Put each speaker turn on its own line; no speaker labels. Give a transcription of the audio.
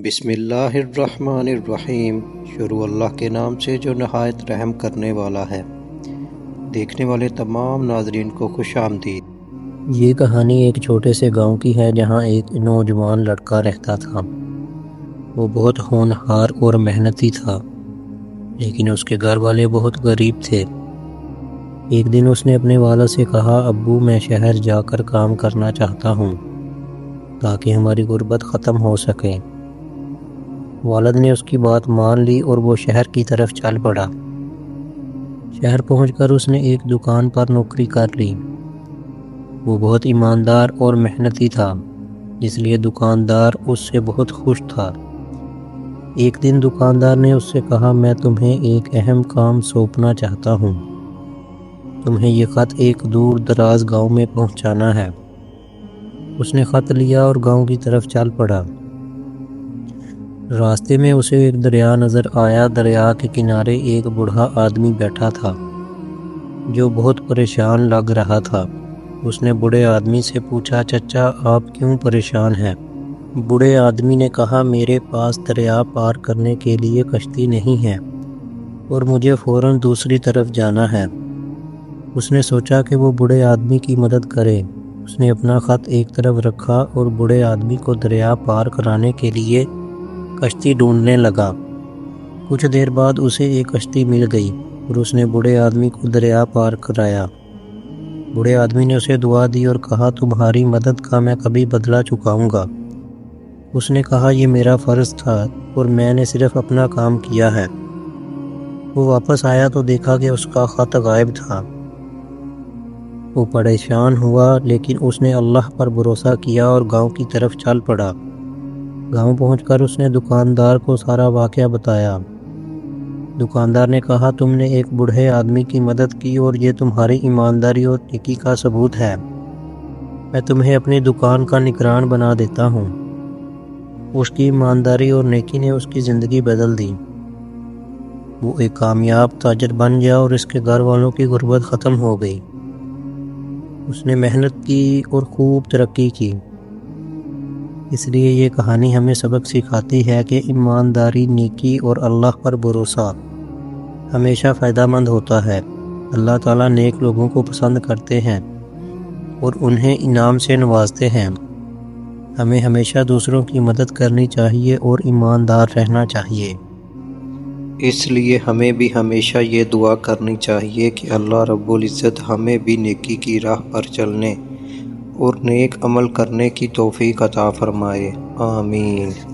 بسم اللہ الرحمن الرحیم۔ شروع اللہ کے نام سے جو نہایت رحم کرنے والا ہے۔ دیکھنے والے تمام ناظرین کو خوش آمدید۔
یہ کہانی ایک چھوٹے سے گاؤں کی ہے جہاں ایک نوجوان لڑکا رہتا تھا۔ وہ بہت ہونہار اور محنتی تھا، لیکن اس کے گھر والے بہت غریب تھے۔ ایک دن اس نے اپنے والد سے کہا، ابو میں شہر جا کر کام کرنا چاہتا ہوں تاکہ ہماری غربت ختم ہو سکے۔ والد نے اس کی بات مان لی اور وہ شہر کی طرف چل پڑا۔ شہر پہنچ کر اس نے ایک دکان پر نوکری کر لی۔ وہ بہت ایماندار اور محنتی تھا، اس لیے دکاندار اس سے بہت خوش تھا۔ ایک دن دکاندار نے اس سے کہا، میں تمہیں ایک اہم کام سونپنا چاہتا ہوں۔ تمہیں یہ خط ایک دور دراز گاؤں میں پہنچانا ہے۔ اس نے خط لیا اور گاؤں کی طرف چل پڑا۔ راستے میں اسے ایک دریا نظر آیا۔ دریا کے کنارے ایک بوڑھا آدمی بیٹھا تھا جو بہت پریشان لگ رہا تھا۔ اس نے بوڑھے آدمی سے پوچھا، چچا آپ کیوں پریشان ہیں؟ بوڑھے آدمی نے کہا، میرے پاس دریا پار کرنے کے لیے کشتی نہیں ہے اور مجھے فوراً دوسری طرف جانا ہے۔ اس نے سوچا کہ وہ بوڑھے آدمی کی مدد کرے۔ اس نے اپنا خط ایک طرف رکھا اور بوڑھے آدمی کو دریا پار کرانے کے لیے کشتی ڈھونڈنے لگا۔ کچھ دیر بعد اسے ایک کشتی مل گئی اور اس نے بوڑھے آدمی کو دریا پار کرایا۔ بوڑھے آدمی نے اسے دعا دی اور کہا، تمہاری مدد کا میں کبھی بدلہ چکاؤں گا۔ اس نے کہا، یہ میرا فرض تھا اور میں نے صرف اپنا کام کیا ہے۔ وہ واپس آیا تو دیکھا کہ اس کا خط غائب تھا۔ وہ پریشان ہوا، لیکن اس نے اللہ پر بھروسہ کیا اور گاؤں کی طرف چل پڑا۔ گاؤں پہنچ کر اس نے دکاندار کو سارا واقعہ بتایا۔ دکاندار نے کہا، تم نے ایک بوڑھے آدمی کی مدد کی اور یہ تمہاری ایمانداری اور نیکی کا ثبوت ہے۔ میں تمہیں اپنی دکان کا نگران بنا دیتا ہوں۔ اس کی ایمانداری اور نیکی نے اس کی زندگی بدل دی۔ وہ ایک کامیاب تاجر بن گیا اور اس کے گھر والوں کی غربت ختم ہو گئی۔ اس نے محنت کی اور خوب ترقی کی۔ اس لیے یہ کہانی ہمیں سبق سکھاتی ہے کہ ایمانداری، نیکی اور اللہ پر بھروسہ ہمیشہ فائدہ مند ہوتا ہے۔ اللہ تعالیٰ نیک لوگوں کو پسند کرتے ہیں اور انہیں انعام سے نوازتے ہیں۔ ہمیں ہمیشہ دوسروں کی مدد کرنی چاہیے اور ایماندار رہنا چاہیے۔
اس لیے ہمیں بھی ہمیشہ یہ دعا کرنی چاہیے کہ اللہ رب العزت ہمیں بھی نیکی کی راہ پر چلنے اور نیک عمل کرنے کی توفیق عطا فرمائے۔ آمین۔